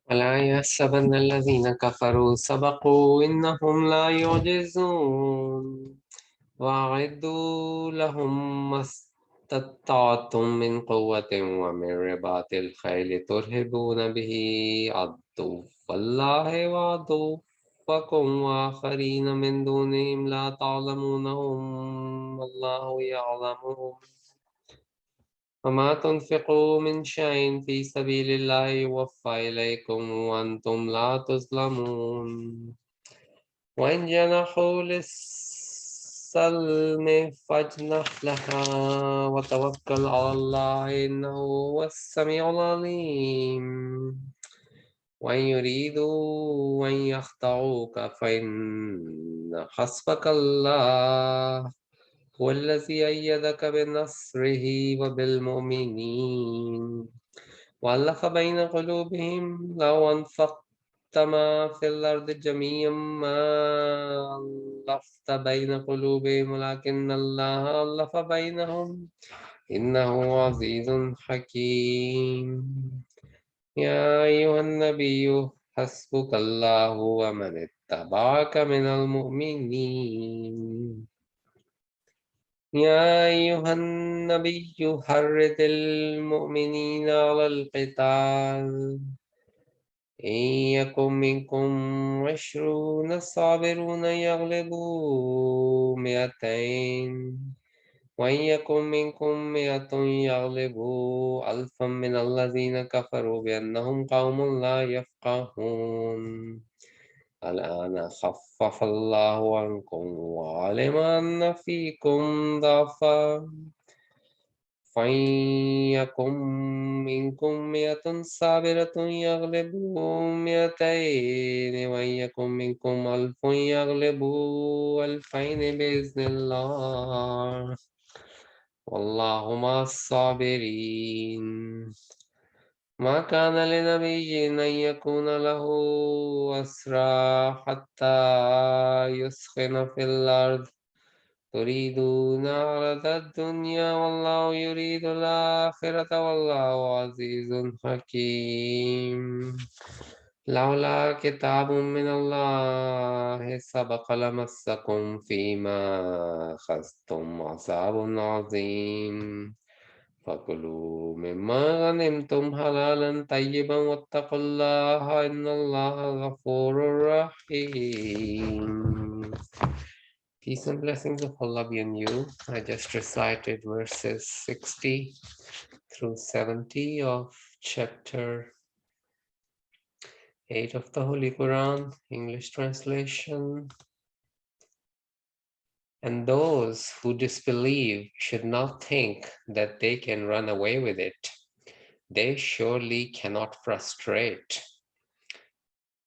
ولا يحسبن الذين كفروا سبقوا إنهم لا يعجزون وأعدوا لهم ما استطعتم من قوة ومن رباط الخيل ترهبون به عدو الله وعدوكم وآخرين من دونهم لا تعلمونهم الله يعلمهم وما تنفقوا من شيء في سبيل الله يوفى إليكم وأنتم لا تظلمون وإن جنحوا للسلم فاجنح لها وتوكل على الله إنه هو السميع العليم وإن يريدوا أن يخدعوك فإن حسبك الله هو الذي أيدك بنصره وبالمؤمنين وألف بين قلوبهم لو أنفقت ما في الأرض جميعا ما ألفت بين قلوبهم ولكن الله ألف بينهم إنه عزيز حكيم يا أيها النبي حسبك الله ومن اتبعك من المؤمنين يا أيها النبي حرض المؤمنين على القتال إن يكن منكم 20 صابرون يغلبوا 200 وإن يكن منكم 100 يغلبوا 1000 من الذين كفروا بأنهم قوم لا يفقهون الآن خفف الله عنكم وعلم أن فيكم ضعفا فإن يكن منكم 100 صابرة يغلبوا 200 وإن يكن منكم 1000 يغلبوا 2000 بإذن الله والله مع الصابرين ما كان لنبي أن يكون له أسرى حتى يسخن في الأرض تريدون عرض الدنيا والله يريد الآخرة والله عزيز حكيم لولا كتاب من الله سبق لمسكم فيما أخذتم عذاب عظيم فكلوا مما غنمتم حلالا طيبا واتقوا الله إن الله غفور رحيم. Peace and blessings of Allah be on you. I just recited verses 60 through 70 of chapter 8 of the Holy Quran, English translation. And those who disbelieve should not think that they can run away with it. They surely cannot frustrate.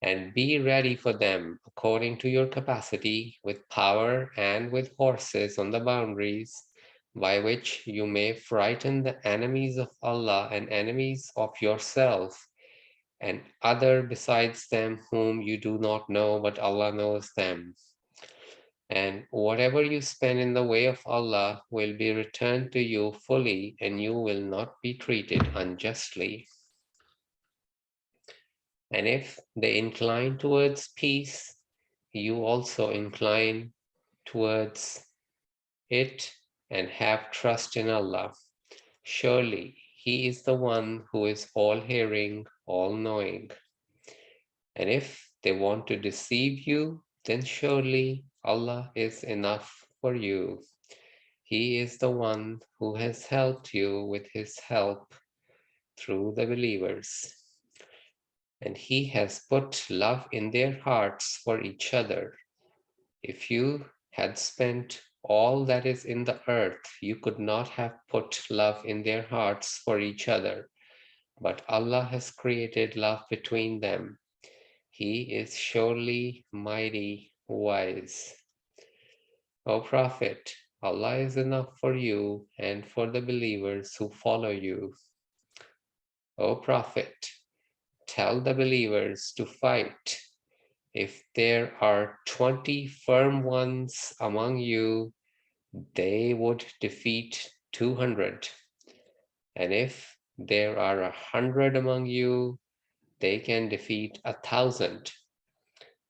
And be ready for them according to your capacity, with power and with horses on the boundaries, by which you may frighten the enemies of Allah and enemies of yourself, and other besides them whom you do not know, but Allah knows them. And whatever you spend in the way of Allah will be returned to you fully, and you will not be treated unjustly. And if they incline towards peace, you also incline towards it and have trust in Allah. Surely He is the one who is all-hearing, all-knowing. And if they want to deceive you, then surely Allah is enough for you. He is the one who has helped you with His help through the believers. And He has put love in their hearts for each other. If you had spent all that is in the earth, you could not have put love in their hearts for each other. But Allah has created love between them. He is surely mighty wise. O Prophet, Allah is enough for you and for the believers who follow you. O Prophet, tell the believers to fight. If there are 20 firm ones among you, they would defeat 200. And if there are 100 among you, they can defeat 1,000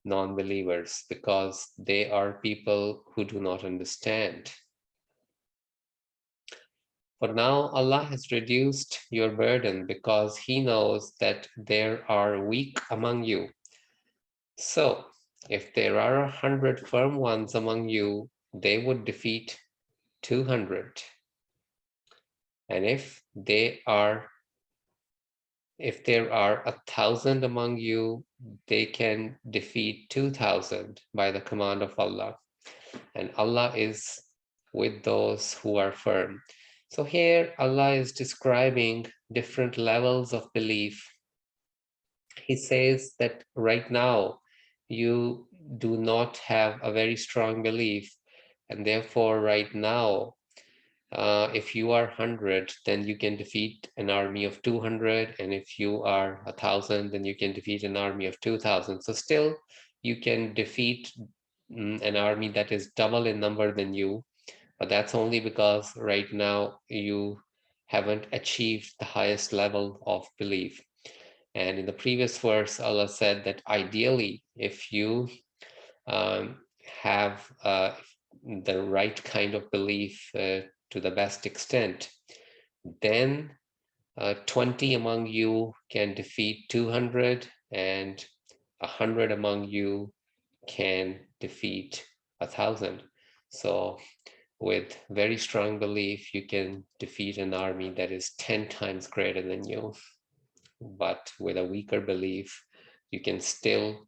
non-believers because they are people who do not understand. For now, Allah has reduced your burden because He knows that there are weak among you. So, if there are 100 firm ones among you, they would defeat 200. And if there are 1,000 among you, they can defeat 2,000 by the command of Allah. And Allah is with those who are firm. So here Allah is describing different levels of belief. He says that right now you do not have a very strong belief, and therefore right now if you are 100, then you can defeat an army of 200, and if you are 1,000, then you can defeat an army of 2,000. So still you can defeat an army that is double in number than you, but that's only because right now you haven't achieved the highest level of belief. And in the previous verse, Allah said that ideally, if you um, have the right kind of belief to the best extent, then 20 among you can defeat 200, and 100 among you can defeat 1,000. So with very strong belief, you can defeat an army that is 10 times greater than you. But with a weaker belief, you can still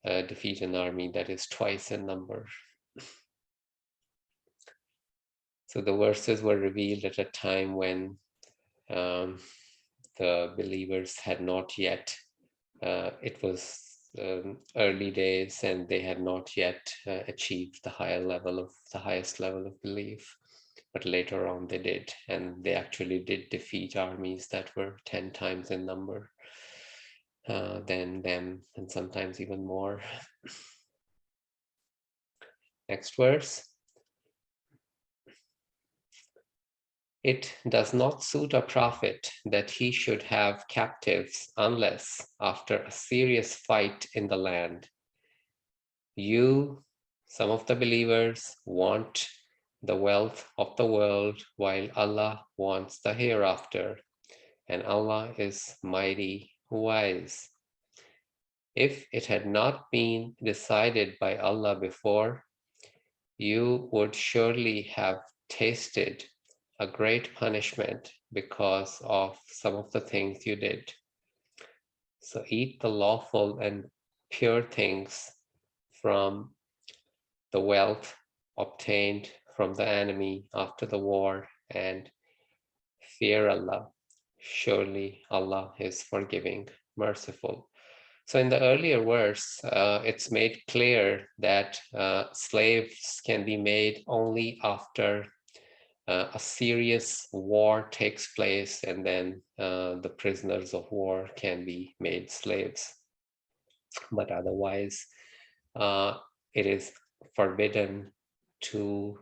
defeat an army that is twice in number. So the verses were revealed at a time when the believers had not yet, it was early days, and they had not yet achieved the highest level of belief. But later on they did, and they actually did defeat armies that were 10 times in number than them, and sometimes even more. Next verse. It does not suit a prophet that he should have captives unless after a serious fight in the land. You, some of the believers, want the wealth of the world, while Allah wants the hereafter, and Allah is mighty, wise. If it had not been decided by Allah before, you would surely have tasted a great punishment because of some of the things you did. So eat the lawful and pure things from the wealth obtained from the enemy after the war, and fear Allah. Surely Allah is forgiving, merciful. So in the earlier verse, it's made clear that slaves can be made only after a serious war takes place, and then the prisoners of war can be made slaves. But otherwise, it is forbidden to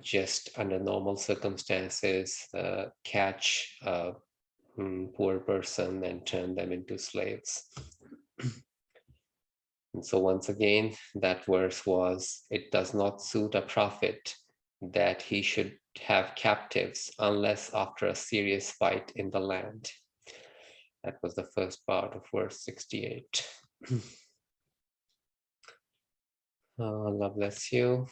just under normal circumstances catch a poor person and turn them into slaves. And so once again, that verse was, it does not suit a prophet that he should have captives unless after a serious fight in the land. That was the first part of verse 68. Allah bless you.